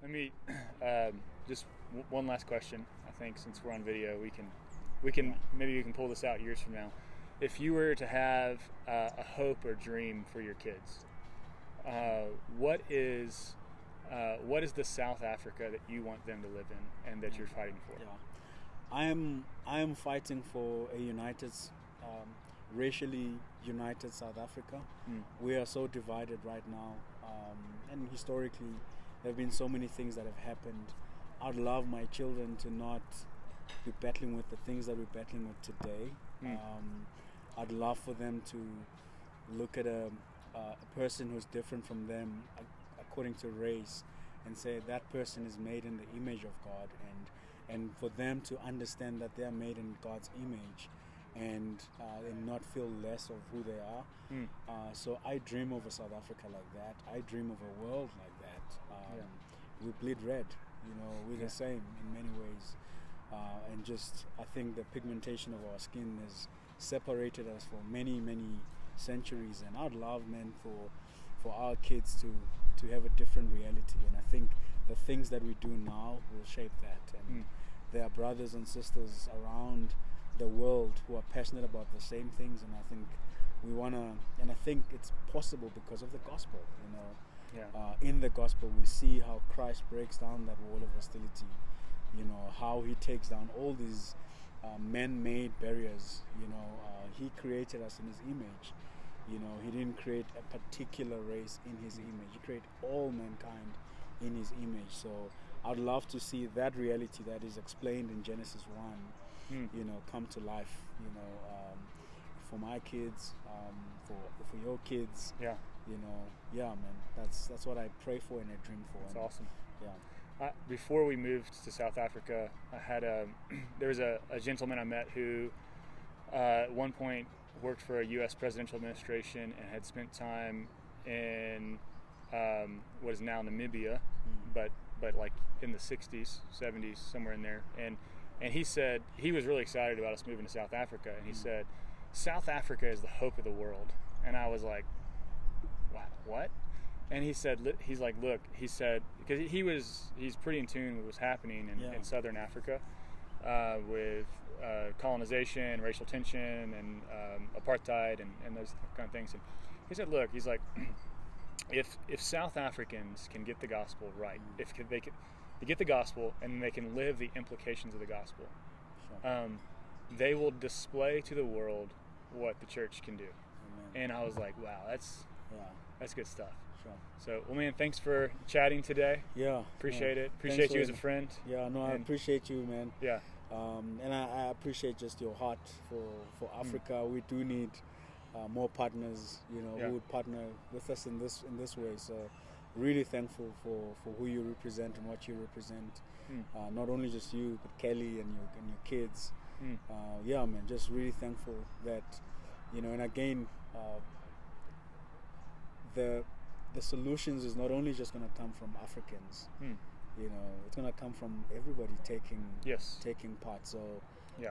Let me just one last question. I think since we're on video, maybe we can pull this out years from now. If you were to have a hope or dream for your kids, what is the South Africa that you want them to live in and that you're fighting for? Yeah. I am fighting for a united, racially united South Africa. We are so divided right now, and historically there have been so many things that have happened. I'd love my children to not be battling with the things that we're battling with today. I'd love for them to look at a person who's different from them according to race and say that person is made in the image of God, and for them to understand that they are made in God's image and not feel less of who they are. So I dream of a South Africa like that. I dream of a world like that. We bleed red, we're the same in many ways. And just, I think the pigmentation of our skin has separated us for many, many centuries. And I'd love, man, for our kids to have a different reality. And I think the things that we do now will shape that. And there are brothers and sisters around the world who are passionate about the same things. And I think we want to, and I think it's possible because of the gospel, in the gospel we see how Christ breaks down that wall of hostility, how he takes down all these man-made barriers. He created us in his image. He didn't create a particular race in his image. He created all mankind in his image. So I'd love to see that reality that is explained in Genesis 1 come to life, for my kids, for your kids. Man, that's what I pray for and I dream for. That's awesome. Before we moved to South Africa, I had there was a gentleman I met who at one point worked for a U.S. presidential administration and had spent time in what is now Namibia, but like in the 60s, 70s, somewhere in there. And he said he was really excited about us moving to South Africa. And he said, South Africa is the hope of the world. And I was like, what? And he said, look, because he's pretty in tune with what's happening in Southern Africa with colonization, racial tension, and apartheid, and those kind of things. And he said, look, he's like, if South Africans can get the gospel right, if they get the gospel and they can live the implications of the gospel, they will display to the world what the church can do. Amen. And I was like, wow, that's good stuff. Sure. So, well, man, thanks for chatting today. Appreciate it. Appreciate you as a friend. I appreciate you, man. Yeah. And I appreciate just your heart for Africa. We do need more partners, who would partner with us in this way. So really thankful for who you represent and what you represent. Not only just you, but Kelly and your kids. Man, just really thankful that, and again, the solutions is not only just going to come from Africans. It's going to come from everybody taking part. So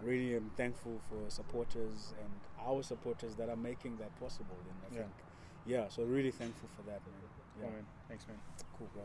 really I'm thankful for supporters and our supporters that are making that possible. And I think, so really thankful for that, man. Cool, man. Thanks, man. Cool, bro.